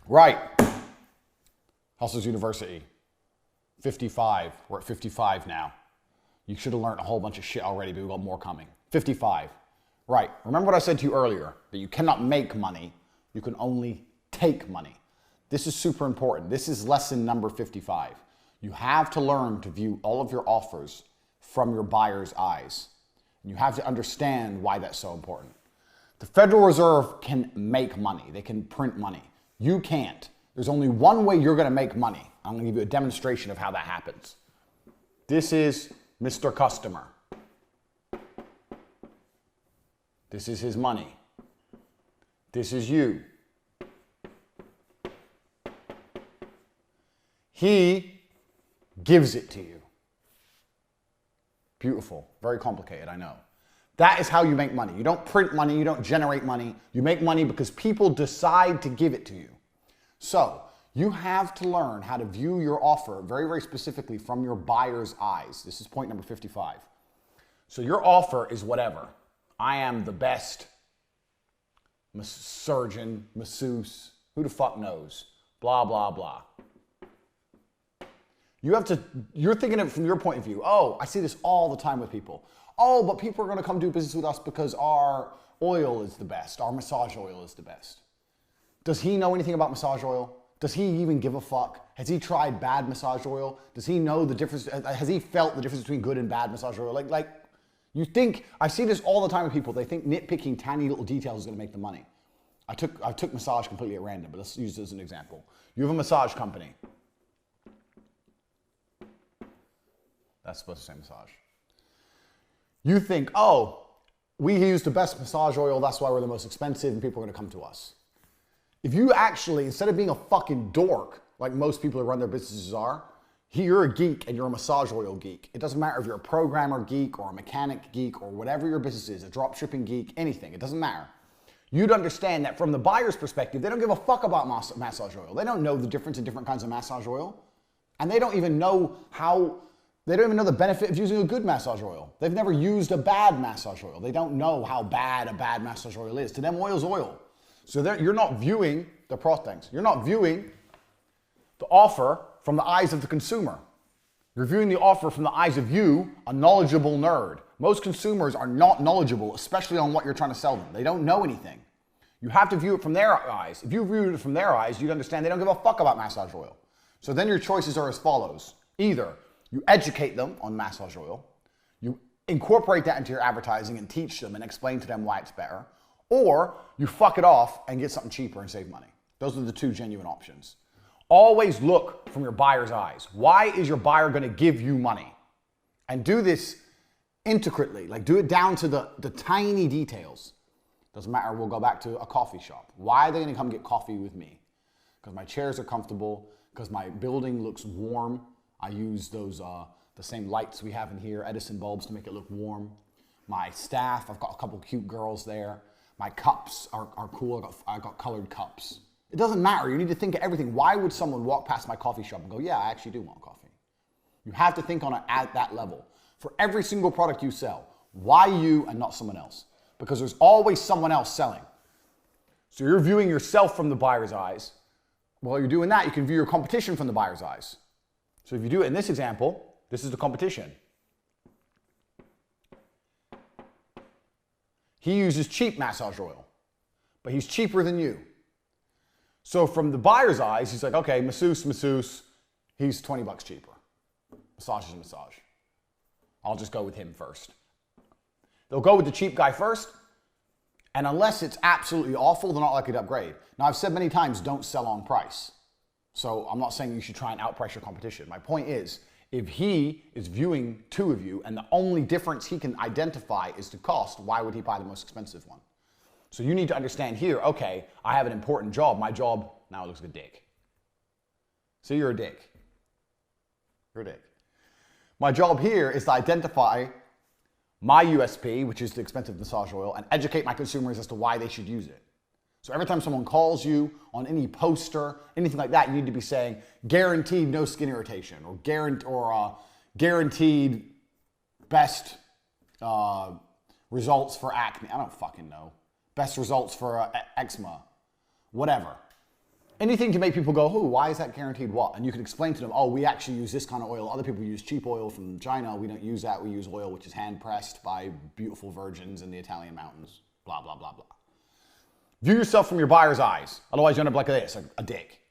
Right. Hustlers University. 55. We're at 55 now. You should have learned a whole bunch of shit already, but we've got more coming. 55. Right. Remember what I said to you earlier, that you cannot make money, you can only take money. This is super important. This is lesson number 55. You have to learn to view all of your offers from your buyer's eyes. And you have to understand why that's so important. The Federal Reserve can make money. They can print money. You can't. There's only one way you're going to make money. I'm going to give you a demonstration of how that happens. This is Mr. Customer. This is his money. This is you. He gives it to you. Beautiful. Very complicated, I know. That is how you make money. You don't print money. You don't generate money. You make money because people decide to give it to you. So you have to learn how to view your offer very, very specifically from your buyer's eyes. This is point number 55. So your offer is whatever. I am the best surgeon, masseuse, who the fuck knows, blah, blah, blah. You're thinking of it from your point of view. Oh, I see this all the time with people. Oh, but people are going to come do business with us because our oil is the best. Our massage oil is the best. Does he know anything about massage oil? Does he even give a fuck? Has he tried bad massage oil? Does he know the difference? Has he felt the difference between good and bad massage oil? Like you think, I see this all the time with people. They think nitpicking tiny little details is going to make them money. I took massage completely at random, but let's use this as an example. You have a massage company. That's supposed to say massage. You think, oh, we use the best massage oil, that's why we're the most expensive and people are going to come to us. If you actually, instead of being a fucking dork, like most people who run their businesses are, you're a geek and you're a massage oil geek. It doesn't matter if you're a programmer geek or a mechanic geek or whatever your business is, a drop shipping geek, anything, it doesn't matter. You'd understand that from the buyer's perspective, they don't give a fuck about massage oil. They don't know the difference in different kinds of massage oil. And they don't even know they don't even know the benefit of using a good massage oil. They've never used a bad massage oil. They don't know how bad a bad massage oil is. To them, oil's oil. So you're not viewing the things. You're not viewing the offer from the eyes of the consumer. You're viewing the offer from the eyes of you, a knowledgeable nerd. Most consumers are not knowledgeable, especially on what you're trying to sell them. They don't know anything. You have to view it from their eyes. If you view it from their eyes, you'd understand they don't give a fuck about massage oil. So then your choices are as follows. Either you educate them on massage oil, you incorporate that into your advertising and teach them and explain to them why it's better, or you fuck it off and get something cheaper and save money. Those are the two genuine options. Always look from your buyer's eyes. Why is your buyer going to give you money? And do this intricately, like do it down to the tiny details. Doesn't matter, we'll go back to a coffee shop. Why are they going to come get coffee with me? Because my chairs are comfortable, because my building looks warm. I use those the same lights we have in here, Edison bulbs, to make it look warm. My staff, I've got a couple cute girls there. My cups are cool. I got colored cups. It doesn't matter. You need to think of everything. Why would someone walk past my coffee shop and go, yeah, I actually do want coffee? You have to think on it at that level. For every single product you sell, why you and not someone else? Because there's always someone else selling. So you're viewing yourself from the buyer's eyes. While you're doing that, you can view your competition from the buyer's eyes. So if you do it in this example, this is the competition. He uses cheap massage oil, but he's cheaper than you. So from the buyer's eyes, he's like, okay, masseuse, he's 20 bucks cheaper. Massage is a massage. I'll just go with him first. They'll go with the cheap guy first, and unless it's absolutely awful, they're not likely to upgrade. Now, I've said many times, don't sell on price. So I'm not saying you should try and outprice your competition. My point is, if he is viewing two of you and the only difference he can identify is the cost, why would he buy the most expensive one? So you need to understand here, okay, I have an important job. My job, now it looks like a dick. So you're a dick. You're a dick. My job here is to identify my USP, which is the expensive massage oil, and educate my consumers as to why they should use it. So every time someone calls you on any poster, anything like that, you need to be saying guaranteed no skin irritation or guaranteed best results for acne. I don't fucking know. Best results for eczema, whatever. Anything to make people go, oh, why is that guaranteed what? And you can explain to them, oh, we actually use this kind of oil. Other people use cheap oil from China. We don't use that. We use oil which is hand-pressed by beautiful virgins in the Italian mountains. Blah, blah, blah, blah. View yourself from your buyer's eyes. Otherwise, you end up like this, a dick.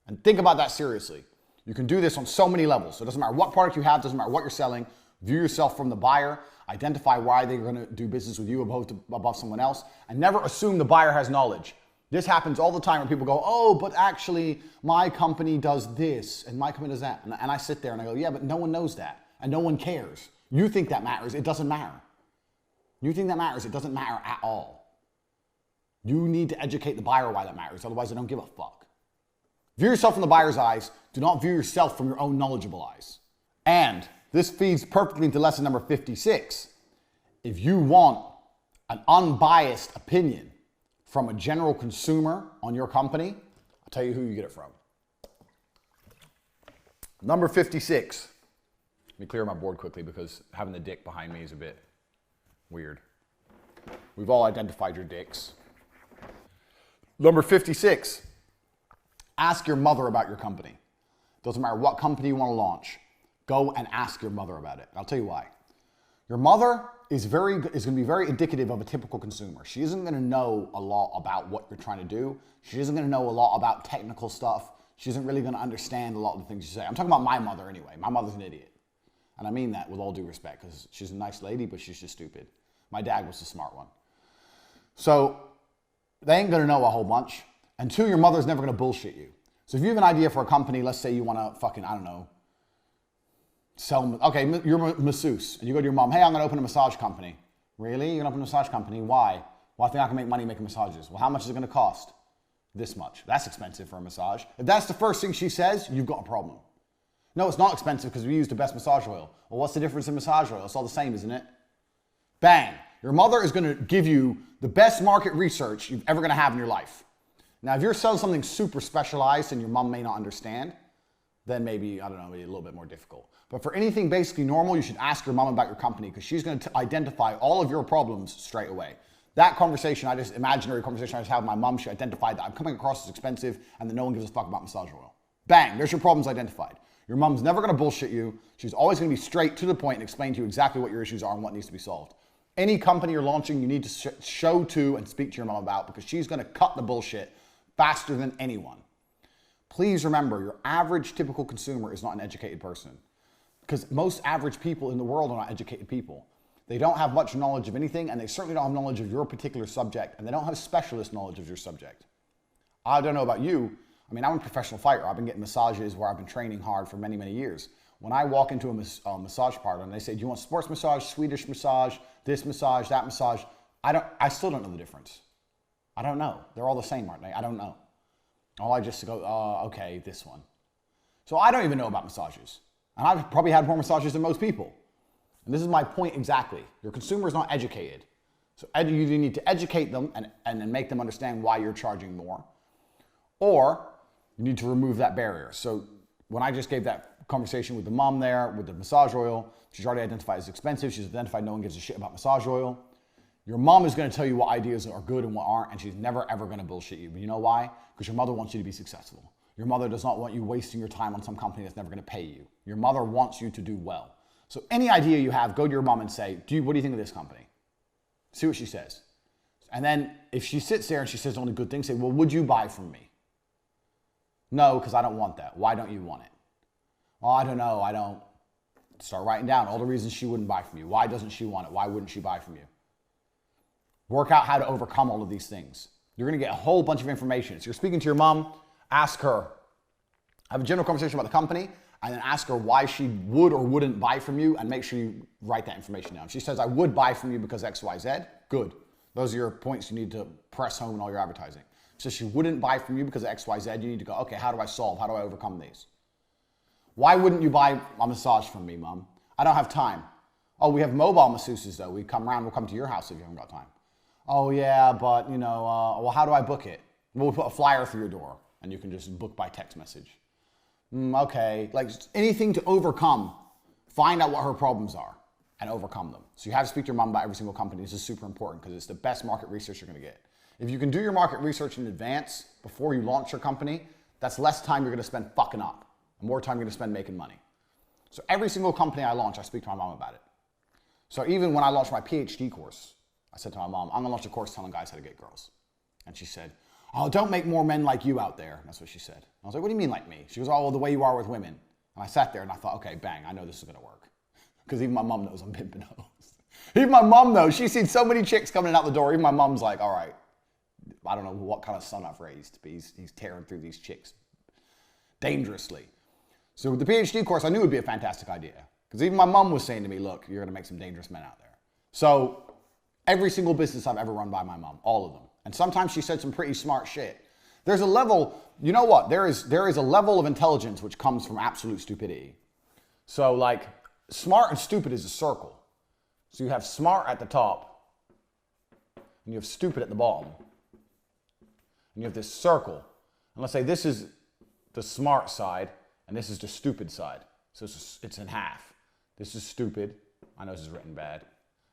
And think about that seriously. You can do this on so many levels. So it doesn't matter what product you have, doesn't matter what you're selling. View yourself from the buyer. Identify why they're going to do business with you above someone else. And never assume the buyer has knowledge. This happens all the time when people go, oh, but actually my company does this and my company does that. And I sit there and I go, yeah, but no one knows that and no one cares. You think that matters. It doesn't matter. You think that matters. It doesn't matter at all. You need to educate the buyer why that matters. Otherwise, they don't give a fuck. View yourself from the buyer's eyes. Do not view yourself from your own knowledgeable eyes. And this feeds perfectly into lesson number 56. If you want an unbiased opinion from a general consumer on your company, I'll tell you who you get it from. Number 56. Let me clear my board quickly because having the dick behind me is a bit weird. We've all identified your dicks. Number 56. Ask your mother about your company. Doesn't matter what company you want to launch. Go and ask your mother about it. I'll tell you why. Your mother is going to be very indicative of a typical consumer. She isn't going to know a lot about what you're trying to do. She isn't going to know a lot about technical stuff. She isn't really going to understand a lot of the things you say. I'm talking about my mother anyway. My mother's an idiot. And I mean that with all due respect because she's a nice lady, but she's just stupid. My dad was the smart one. So they ain't going to know a whole bunch. And two, your mother's never going to bullshit you. So if you have an idea for a company, let's say you want to fucking, I don't know, okay, you're a masseuse, and you go to your mom, hey, I'm going to open a massage company. Really? You're going to open a massage company? Why? Well, I think I can make money making massages. Well, how much is it going to cost? This much. That's expensive for a massage. If that's the first thing she says, you've got a problem. No, it's not expensive because we use the best massage oil. Well, what's the difference in massage oil? It's all the same, isn't it? Bang. Your mother is going to give you the best market research you're ever going to have in your life. Now, if you're selling something super specialized and your mom may not understand, then maybe, I don't know, maybe a little bit more difficult. But for anything basically normal, you should ask your mom about your company because she's going to identify all of your problems straight away. That conversation, imaginary conversation I just had with my mom, she identified that I'm coming across as expensive and that no one gives a fuck about massage oil. Bang, there's your problems identified. Your mom's never going to bullshit you. She's always going to be straight to the point and explain to you exactly what your issues are and what needs to be solved. Any company you're launching, you need to show to and speak to your mom about because she's going to cut the bullshit faster than anyone. Please remember, your average typical consumer is not an educated person because most average people in the world are not educated people. They don't have much knowledge of anything and they certainly don't have knowledge of your particular subject and they don't have specialist knowledge of your subject. I don't know about you. I mean, I'm a professional fighter. I've been getting massages where I've been training hard for many, many years. When I walk into a massage parlor and they say, do you want sports massage, Swedish massage, this massage, that massage? I still don't know the difference. I don't know. They're all the same, aren't they? I don't know. All I just go, okay, this one. So I don't even know about massages. And I've probably had more massages than most people. And this is my point exactly. Your consumer is not educated. So you need to educate them and make them understand why you're charging more. Or you need to remove that barrier. So when I just gave that conversation with the mom there, with the massage oil, she's already identified as expensive. She's identified no one gives a shit about massage oil. Your mom is going to tell you what ideas are good and what aren't, and she's never ever going to bullshit you. But you know why? Because your mother wants you to be successful. Your mother does not want you wasting your time on some company that's never going to pay you. Your mother wants you to do well. So any idea you have, go to your mom and say, what do you think of this company? See what she says. And then if she sits there and she says only good things, say, well, would you buy from me? No, because I don't want that. Why don't you want it? Well, I don't know. I don't. Start writing down all the reasons she wouldn't buy from you. Why doesn't she want it? Why wouldn't she buy from you? Work out how to overcome all of these things. You're going to get a whole bunch of information. So you're speaking to your mom, ask her, have a general conversation about the company, and then ask her why she would or wouldn't buy from you, and make sure you write that information down. If she says, I would buy from you because X, Y, Z, good. Those are your points you need to press home in all your advertising. So she wouldn't buy from you because of X, Y, Z, you need to go, okay, how do I solve? How do I overcome these? Why wouldn't you buy a massage from me, Mom? I don't have time. Oh, we have mobile masseuses, though. We come around, we'll come to your house if you haven't got time. Oh, yeah, but, well, how do I book it? We'll put a flyer through your door, and you can just book by text message. Okay, like anything to overcome, find out what her problems are, and overcome them. So you have to speak to your mom about every single company. This is super important because it's the best market research you're going to get. If you can do your market research in advance before you launch your company, that's less time you're gonna spend fucking up and more time you're gonna spend making money. So every single company I launch, I speak to my mom about it. So even when I launched my PhD course, I said to my mom, I'm gonna launch a course telling guys how to get girls. And she said, oh, don't make more men like you out there. That's what she said. I was like, what do you mean like me? She goes, oh, well, the way you are with women. And I sat there and I thought, okay, bang, I know this is gonna work. Because even my mom knows I'm pimping hoes. Even my mom knows, she's seen so many chicks coming out the door, even my mom's like, all right, I don't know what kind of son I've raised, but he's tearing through these chicks dangerously. So with the PhD course, I knew it would be a fantastic idea. Because even my mom was saying to me, look, you're gonna make some dangerous men out there. So every single business I've ever run by my mom, all of them. And sometimes she said some pretty smart shit. There's a level, you know what? There is a level of intelligence which comes from absolute stupidity. So like, smart and stupid is a circle. So you have smart at the top, and you have stupid at the bottom. And you have this circle. And let's say this is the smart side, and this is the stupid side. So it's in half. This is stupid. I know this is written bad.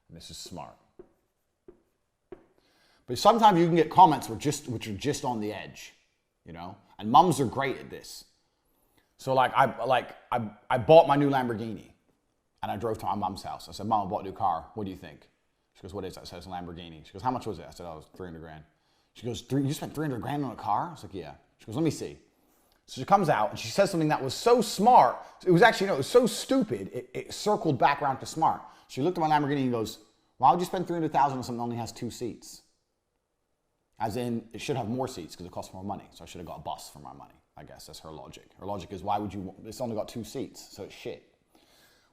And this is smart. But sometimes you can get comments which are just on the edge, you know? And mums are great at this. So like I bought my new Lamborghini. And I drove to my mom's house. I said, Mom, I bought a new car. What do you think? She goes, what is that? I said, it's a Lamborghini. She goes, how much was it? I said, oh, it was 300 grand. She goes, you spent 300 grand on a car? I was like, yeah. She goes, let me see. So she comes out and she says something that was so smart. It was actually, no, it was so stupid. It circled back around to smart. She looked at my Lamborghini and goes, why would you spend 300,000 on something that only has 2 seats? As in, it should have more seats because it costs more money. So I should have got a bus for my money. I guess that's her logic. Her logic is, why would you, it's only got 2 seats, so it's shit.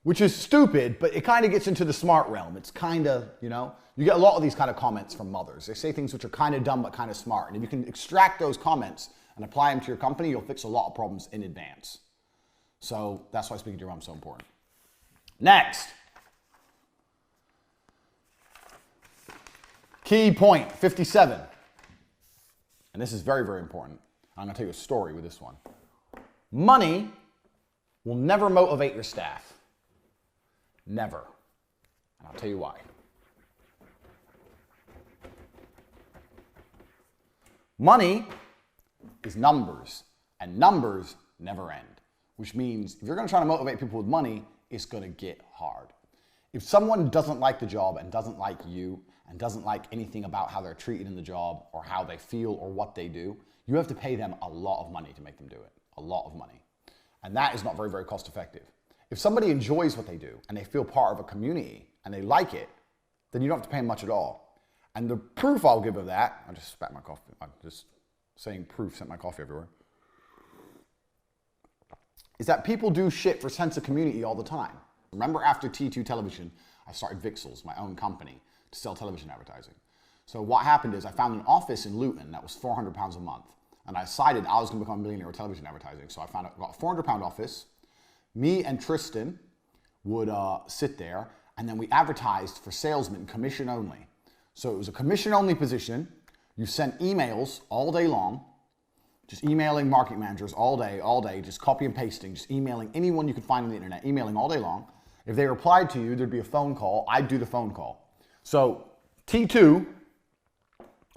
Which is stupid, but it kind of gets into the smart realm. It's kind of, you know, you get a lot of these kind of comments from mothers. They say things which are kind of dumb, but kind of smart. And if you can extract those comments and apply them to your company, you'll fix a lot of problems in advance. So that's why speaking to your mom is so important. Next. Key point 57. And this is very, very important. I'm gonna tell you a story with this one. Money will never motivate your staff. Never. And I'll tell you why. Money is numbers, and numbers never end. Which means if you're going to try to motivate people with money, it's going to get hard. If someone doesn't like the job and doesn't like you and doesn't like anything about how they're treated in the job or how they feel or what they do, you have to pay them a lot of money to make them do it. A lot of money. And that is not very, very cost effective. If somebody enjoys what they do and they feel part of a community and they like it, then you don't have to pay them much at all. And the proof I'll give of that, I just spat my coffee, I'm just saying proof, sent my coffee everywhere, is that people do shit for sense of community all the time. Remember after T2 Television, I started Vixels, my own company, to sell television advertising. So what happened is I found an office in Luton that was £400 a month. And I decided I was going to become a millionaire with television advertising. So I got a £400 office. Me and Tristan would sit there, and then we advertised for salesmen, commission only. So it was a commission only position. You sent emails all day long, just emailing marketing managers all day, just copy and pasting, just emailing anyone you could find on the internet, emailing all day long. If they replied to you, there'd be a phone call. I'd do the phone call. So T2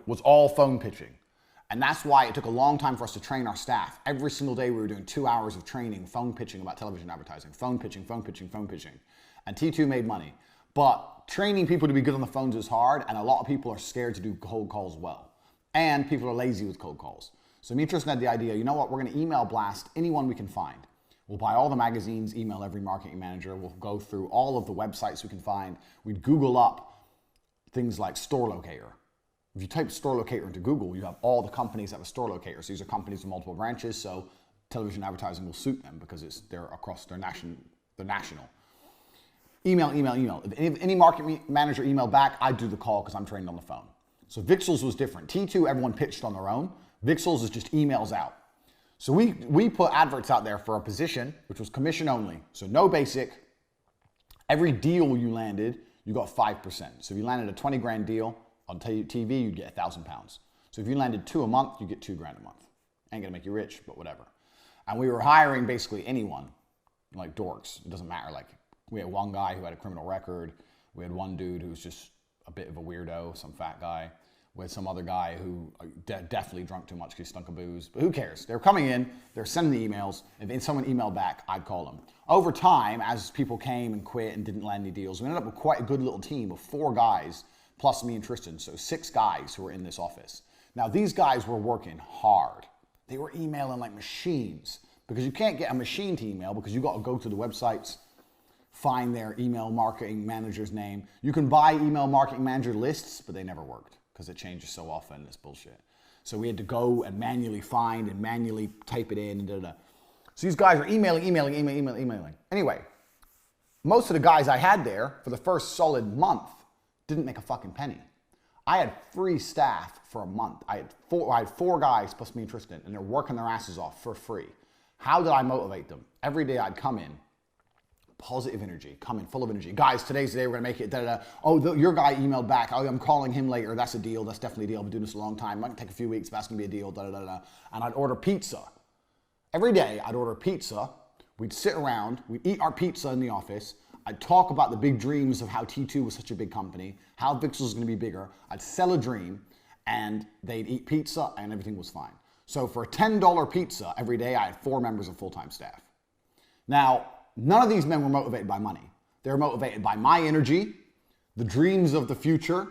was all phone pitching. And that's why it took a long time for us to train our staff. Every single day we were doing 2 hours of training, phone pitching about television advertising, phone pitching, phone pitching, phone pitching. And T2 made money. But training people to be good on the phones is hard, and a lot of people are scared to do cold calls well. And people are lazy with cold calls. So me and Tristan had the idea, you know what, we're gonna email blast anyone we can find. We'll buy all the magazines, email every marketing manager, we'll go through all of the websites we can find. We'd Google up things like store locator. If you type store locator into Google, you have all the companies that have a store locator. So these are companies with multiple branches, so television advertising will suit them because they're across, they're national. Email. If any market manager emailed back, I'd do the call because I'm trained on the phone. So Vixels was different. T2, everyone pitched on their own. Vixels is just emails out. So we put adverts out there for a position, which was commission only. So no basic. Every deal you landed, you got 5%. So if you landed a 20 grand deal, on TV, you'd get £1,000. So if you landed 2 a month, you get 2 grand a month. Ain't gonna make you rich, but whatever. And we were hiring basically anyone, like dorks. It doesn't matter. Like we had one guy who had a criminal record. We had one dude who was just a bit of a weirdo, some fat guy. with some other guy who definitely drunk too much because he stunk of booze. But who cares? They were coming in, they were sending the emails. If someone emailed back, I'd call them. Over time, as people came and quit and didn't land any deals, we ended up with quite a good little team of 4 guys, plus me and Tristan. So 6 guys who were in this office. Now, these guys were working hard. They were emailing like machines because you can't get a machine to email because you got to go to the websites, find their email marketing manager's name. You can buy email marketing manager lists, but they never worked because it changes so often. It's bullshit. So we had to go and manually find and manually type it in and da-da-da. So these guys are emailing. Anyway, most of the guys I had there for the first solid month didn't make a fucking penny. I had free staff for a month. I had 4 guys plus me and Tristan, and they're working their asses off for free. How did I motivate them? Every day I'd come in, positive energy, come in full of energy. Guys, today's the day, we're gonna make it, da-da-da. Oh, your guy emailed back. Oh, I'm calling him later. That's a deal. That's definitely a deal. I've been doing this a long time. Might take a few weeks, but that's gonna be a deal, da-da-da-da. And I'd order pizza. Every day I'd order pizza. We'd sit around, we'd eat our pizza in the office. I'd talk about the big dreams of how T2 was such a big company, how Vixel was gonna be bigger. I'd sell a dream, and they'd eat pizza, and everything was fine. So for a $10 pizza every day, I had 4 members of full-time staff. Now, none of these men were motivated by money. They were motivated by my energy, the dreams of the future.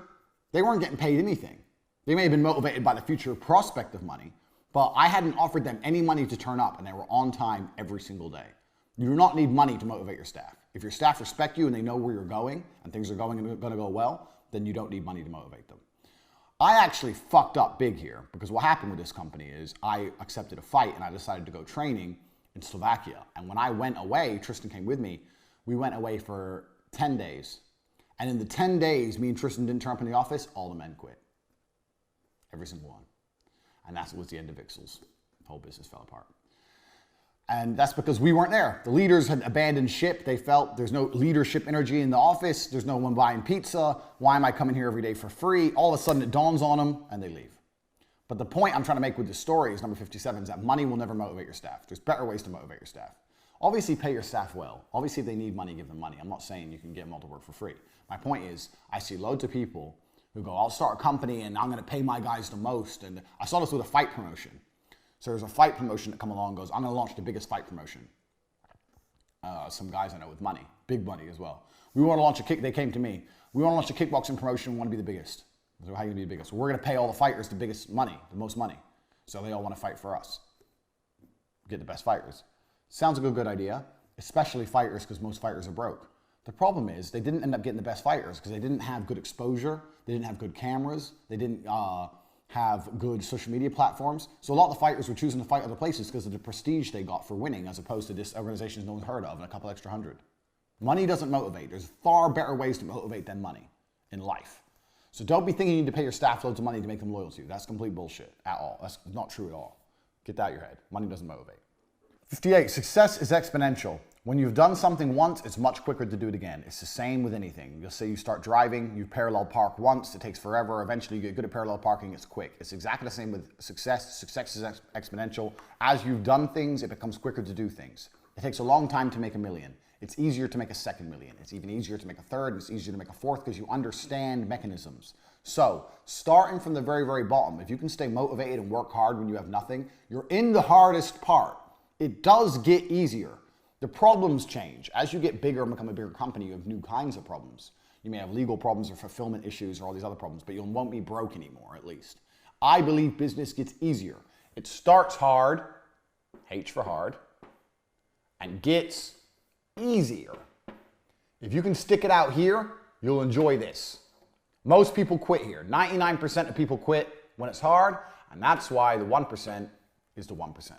They weren't getting paid anything. They may have been motivated by the future prospect of money, but I hadn't offered them any money to turn up, and they were on time every single day. You do not need money to motivate your staff. If your staff respect you and they know where you're going and things are going to go well, then you don't need money to motivate them. I actually fucked up big here because what happened with this company is I accepted a fight and I decided to go training in Slovakia. And when I went away, Tristan came with me, we went away for 10 days. And in the 10 days, me and Tristan didn't turn up in the office, all the men quit. Every single one. And that was the end of Vixel's. The whole business fell apart. And that's because we weren't there. The leaders had abandoned ship. They felt there's no leadership energy in the office. There's no one buying pizza. Why am I coming here every day for free? All of a sudden it dawns on them and they leave. But the point I'm trying to make with this story is number 57 is that money will never motivate your staff. There's better ways to motivate your staff. Obviously pay your staff well. Obviously if they need money, give them money. I'm not saying you can get them all to work for free. My point is I see loads of people who go, I'll start a company and I'm going to pay my guys the most. And I saw this with a fight promotion. So there's a fight promotion that come along and goes, I'm going to launch the biggest fight promotion. Some guys I know with money, big money as well. We want to launch they came to me. We want to launch a kickboxing promotion. We want to be the biggest. So how are you going to be the biggest? Well, we're going to pay all the fighters the biggest money, the most money. So they all want to fight for us. Get the best fighters. Sounds like a good idea, especially fighters because most fighters are broke. The problem is they didn't end up getting the best fighters because they didn't have good exposure. They didn't have good cameras. They didn't have good social media platforms. So a lot of the fighters were choosing to fight other places because of the prestige they got for winning as opposed to this organizations no one's heard of and a couple extra hundred. Money doesn't motivate. There's far better ways to motivate than money in life. So don't be thinking you need to pay your staff loads of money to make them loyal to you. That's complete bullshit at all. That's not true at all. Get that out of your head. Money doesn't motivate. 58, success is exponential. When you've done something once, it's much quicker to do it again. It's the same with anything. You'll say you start driving, you parallel park once, it takes forever. Eventually you get good at parallel parking, it's quick. It's exactly the same with success. Success is exponential. As you've done things, it becomes quicker to do things. It takes a long time to make $1 million. It's easier to make a second million. It's even easier to make a third, and it's easier to make a fourth because you understand mechanisms. So, starting from the very, very bottom, if you can stay motivated and work hard when you have nothing, you're in the hardest part. It does get easier. The problems change. As you get bigger and become a bigger company, you have new kinds of problems. You may have legal problems or fulfillment issues or all these other problems, but you won't be broke anymore, at least. I believe business gets easier. It starts hard, H for hard, and gets easier. If you can stick it out here, you'll enjoy this. Most people quit here. 99% of people quit when it's hard, and that's why the 1% is the 1%.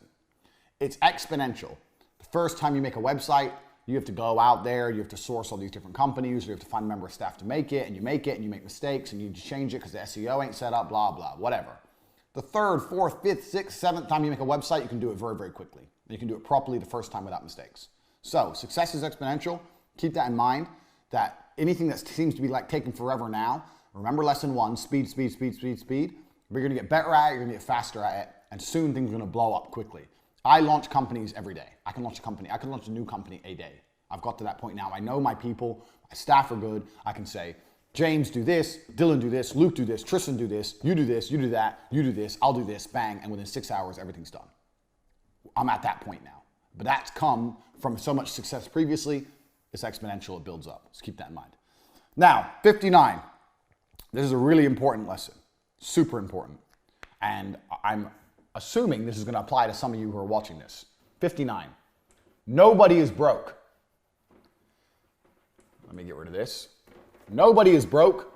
It's exponential. The first time you make a website, you have to go out there, you have to source all these different companies, you have to find a member of staff to make it, and you make it, and you make mistakes, and you change it because the SEO ain't set up, blah, blah, whatever. The third, fourth, fifth, sixth, seventh time you make a website, you can do it very, very quickly. You can do it properly the first time without mistakes. So, success is exponential. Keep that in mind, that anything that seems to be like taking forever now, remember lesson 1, speed, speed, speed, speed, speed. You're gonna get better at it, you're gonna get faster at it, and soon things are gonna blow up quickly. I launch companies every day. I can launch a new company a day. I've got to that point now. I know my people, my staff are good. I can say, James do this, Dylan do this, Luke do this, Tristan do this, you do that, you do this, I'll do this, bang, and within 6 hours, everything's done. I'm at that point now. But that's come from so much success previously, it's exponential, it builds up. So keep that in mind. Now, 59. This is a really important lesson, super important. And I'm assuming this is going to apply to some of you who are watching this. 59. Nobody is broke. Let me get rid of this. Nobody is broke.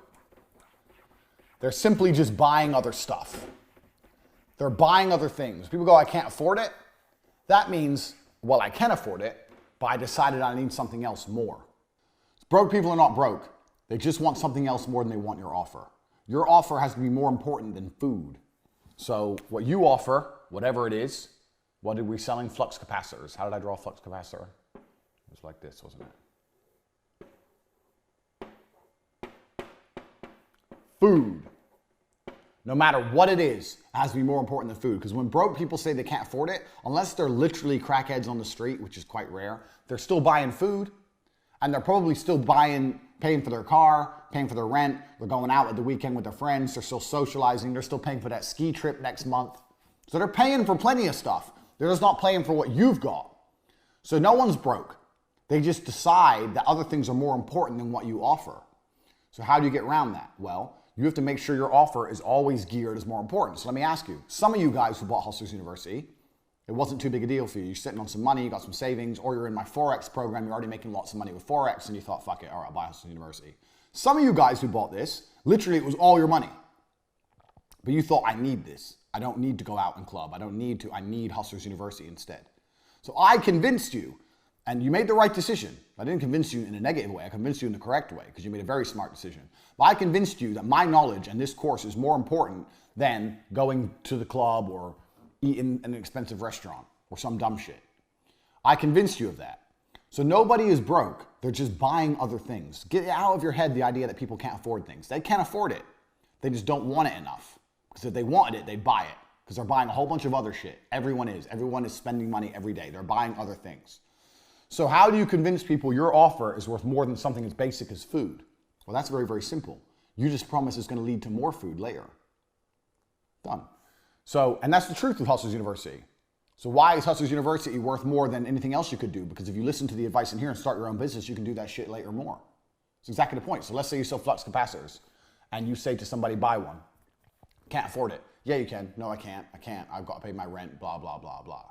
They're simply just buying other stuff. They're buying other things. People go, I can't afford it. That means, well, I can afford it, but I decided I need something else more. Broke people are not broke. They just want something else more than they want your offer. Your offer has to be more important than food. So what you offer, whatever it is, what did we selling? Flux capacitors. How did I draw a flux capacitor? It was like this, wasn't it? Food. No matter what it is, it has to be more important than food. Because when broke people say they can't afford it, unless they're literally crackheads on the street, which is quite rare, they're still buying food. And they're probably still paying for their car, paying for their rent. They're going out at the weekend with their friends. They're still socializing. They're still paying for that ski trip next month. So they're paying for plenty of stuff. They're just not paying for what you've got. So no one's broke. They just decide that other things are more important than what you offer. So how do you get around that? Well, you have to make sure your offer is always geared as more important. So let me ask you, some of you guys who bought Hustlers University, it wasn't too big a deal for you. You're sitting on some money, you got some savings, or you're in my Forex program, you're already making lots of money with Forex, and you thought, fuck it, all right, I'll buy Hustlers University. Some of you guys who bought this, literally it was all your money. But you thought, I need this. I don't need to go out and club. I need Hustlers University instead. So I convinced you, and you made the right decision. I didn't convince you in a negative way. I convinced you in the correct way because you made a very smart decision. But I convinced you that my knowledge and this course is more important than going to the club or eating in an expensive restaurant or some dumb shit. I convinced you of that. So nobody is broke. They're just buying other things. Get out of your head the idea that people can't afford things. They can't afford it. They just don't want it enough. Because if they wanted it, they'd buy it. Because they're buying a whole bunch of other shit. Everyone is. Everyone is spending money every day. They're buying other things. So how do you convince people your offer is worth more than something as basic as food? Well, that's very, very simple. You just promise it's going to lead to more food later. Done. So, and that's the truth with Hustlers University. So why is Hustlers University worth more than anything else you could do? Because if you listen to the advice in here and start your own business, you can do that shit later more. It's exactly the point. So let's say you sell flux capacitors and you say to somebody, buy one. Can't afford it. Yeah, you can. No, I can't. I've got to pay my rent, blah, blah, blah, blah.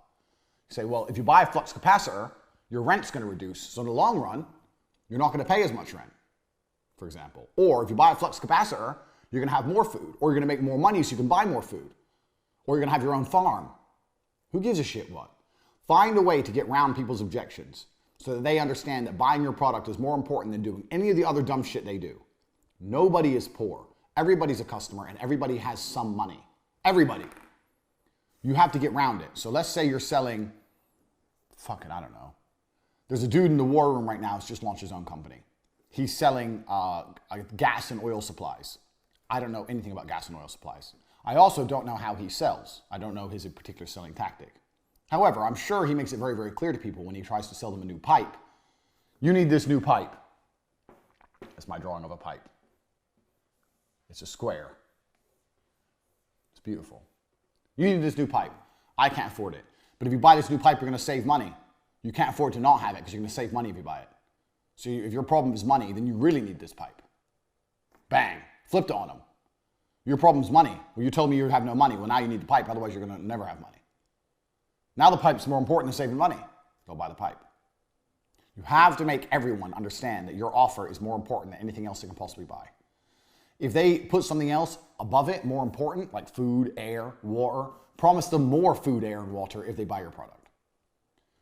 You say, well, if you buy a flux capacitor, your rent's going to reduce. So in the long run, you're not going to pay as much rent, for example. Or if you buy a flux capacitor, you're going to have more food. Or you're going to make more money so you can buy more food. Or you're going to have your own farm. Who gives a shit what? Find a way to get around people's objections so that they understand that buying your product is more important than doing any of the other dumb shit they do. Nobody is poor. Everybody's a customer and everybody has some money. Everybody. You have to get around it. So let's say you're selling, I don't know. There's a dude in the war room right now who's just launched his own company. He's selling gas and oil supplies. I don't know anything about gas and oil supplies. I also don't know how he sells. I don't know his particular selling tactic. However, I'm sure he makes it very, very clear to people when he tries to sell them a new pipe. You need this new pipe. That's my drawing of a pipe. It's a square. It's beautiful. You need this new pipe. I can't afford it. But if you buy this new pipe, you're going to save money. You can't afford to not have it because you're going to save money if you buy it. So if your problem is money, then you really need this pipe. Bang. Flipped it on him. Your problem's money. Well, you told me you would have no money. Well, now you need the pipe. Otherwise, you're going to never have money. Now the pipe's more important than saving money. Go buy the pipe. You have to make everyone understand that your offer is more important than anything else they can possibly buy. If they put something else above it, more important, like food, air, water, promise them more food, air, and water if they buy your product.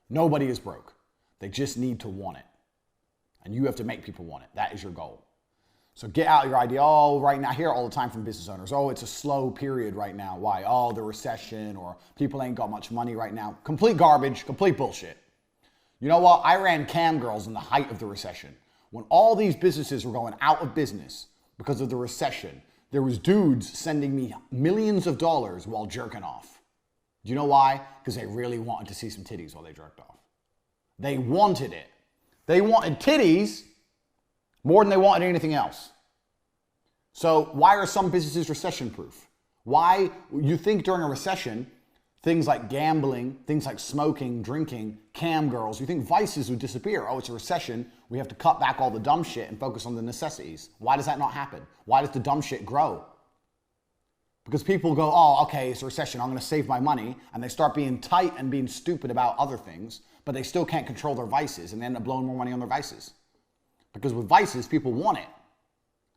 Nobody is broke. They just need to want it. And you have to make people want it. That is your goal. So get out your idea. Oh, right now, I hear all the time from business owners, oh, it's a slow period right now. Why? Oh, the recession, or people ain't got much money right now. Complete garbage, complete bullshit. You know what? I ran cam girls in the height of the recession. When all these businesses were going out of business because of the recession, there was dudes sending me millions of dollars while jerking off. Do you know why? Because they really wanted to see some titties while they jerked off. They wanted it. They wanted titties more than they wanted anything else. So why are some businesses recession proof? Why you think during a recession, things like gambling, things like smoking, drinking, cam girls, you think vices would disappear. Oh, it's a recession. We have to cut back all the dumb shit and focus on the necessities. Why does that not happen? Why does the dumb shit grow? Because people go, oh, okay, it's a recession. I'm going to save my money. And they start being tight and being stupid about other things, but they still can't control their vices and they end up blowing more money on their vices. Because with vices, people want it.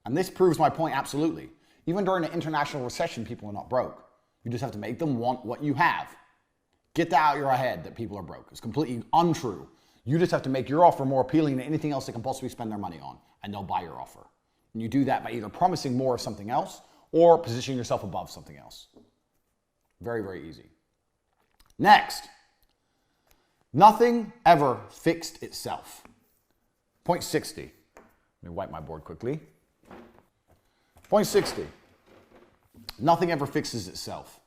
And this proves my point absolutely. Even during an international recession, people are not broke. You just have to make them want what you have. Get that out of your head that people are broke. It's completely untrue. You just have to make your offer more appealing than anything else they can possibly spend their money on, and they'll buy your offer. And you do that by either promising more of something else or positioning yourself above something else. Very, very easy. Next, nothing ever fixed itself. Point 60. Let me wipe my board quickly. Point 60. Nothing ever fixes itself.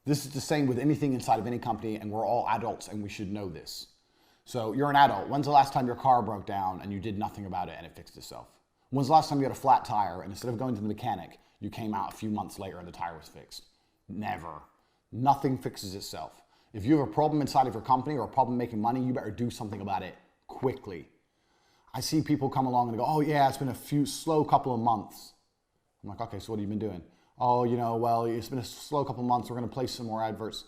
This is the same with anything inside of any company, and we're all adults and we should know this. So you're an adult. When's the last time your car broke down and you did nothing about it and it fixed itself? When's the last time you had a flat tire and instead of going to the mechanic, you came out a few months later and the tire was fixed? Never. Nothing fixes itself. If you have a problem inside of your company or a problem making money, you better do something about it quickly. I see people come along and go, oh yeah, it's been a slow couple of months. I'm like, okay, so what have you been doing? Oh, well, it's been a slow couple of months. We're going to place some more adverts.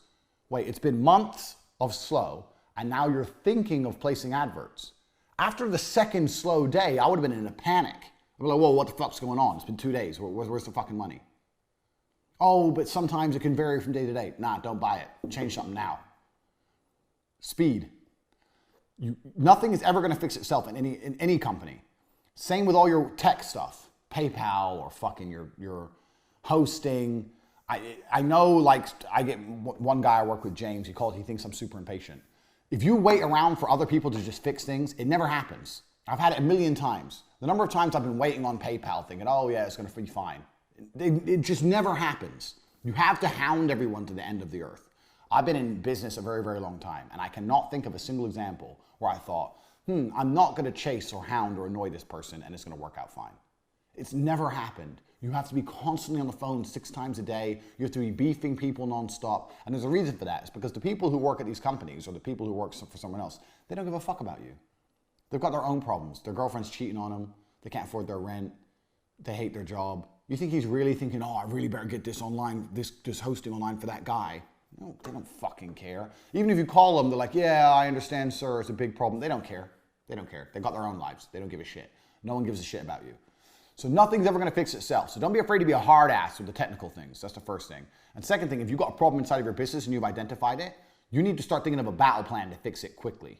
Wait, it's been months of slow, and now you're thinking of placing adverts. After the second slow day, I would have been in a panic. I'd be like, whoa, what the fuck's going on? It's been 2 days. Where's the fucking money? Oh, but sometimes it can vary from day to day. Nah, don't buy it. Change something now. Speed. Nothing is ever going to fix itself in any company. Same with all your tech stuff. PayPal or fucking your hosting. I know, like, I get one guy I work with, James, he thinks I'm super impatient. If you wait around for other people to just fix things, it never happens. I've had it a million times. The number of times I've been waiting on PayPal thinking, oh yeah, it's going to be fine. It just never happens. You have to hound everyone to the end of the earth. I've been in business a very, very long time, and I cannot think of a single example where I thought, I'm not going to chase or hound or annoy this person and it's going to work out fine. It's never happened. You have to be constantly on the phone 6 times a day. You have to be beefing people nonstop. And there's a reason for that. It's because the people who work at these companies or the people who work for someone else, they don't give a fuck about you. They've got their own problems. Their girlfriend's cheating on them. They can't afford their rent. They hate their job. You think he's really thinking, oh, I really better get this online, this hosting online for that guy. No, they don't fucking care. Even if you call them, they're like, yeah, I understand, sir, it's a big problem. They don't care. They don't care. They've got their own lives. They don't give a shit. No one gives a shit about you. So nothing's ever going to fix itself. So don't be afraid to be a hard ass with the technical things. That's the first thing. And second thing, if you've got a problem inside of your business and you've identified it, you need to start thinking of a battle plan to fix it quickly.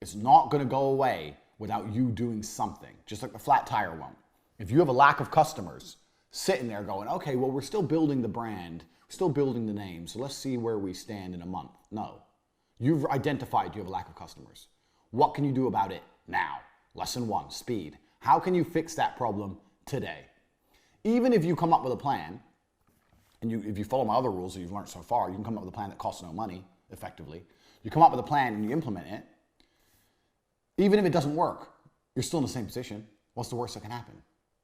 It's not going to go away without you doing something, just like the flat tire won't. If you have a lack of customers sitting there going, okay, well, we're still building the brand, we're still building the name, so let's see where we stand in a month. No. You've identified you have a lack of customers. What can you do about it now? Lesson 1, speed. How can you fix that problem today? Even if you come up with a plan, and if you follow my other rules that you've learned so far, you can come up with a plan that costs no money, effectively. You come up with a plan and you implement it. Even if it doesn't work, you're still in the same position. What's the worst that can happen?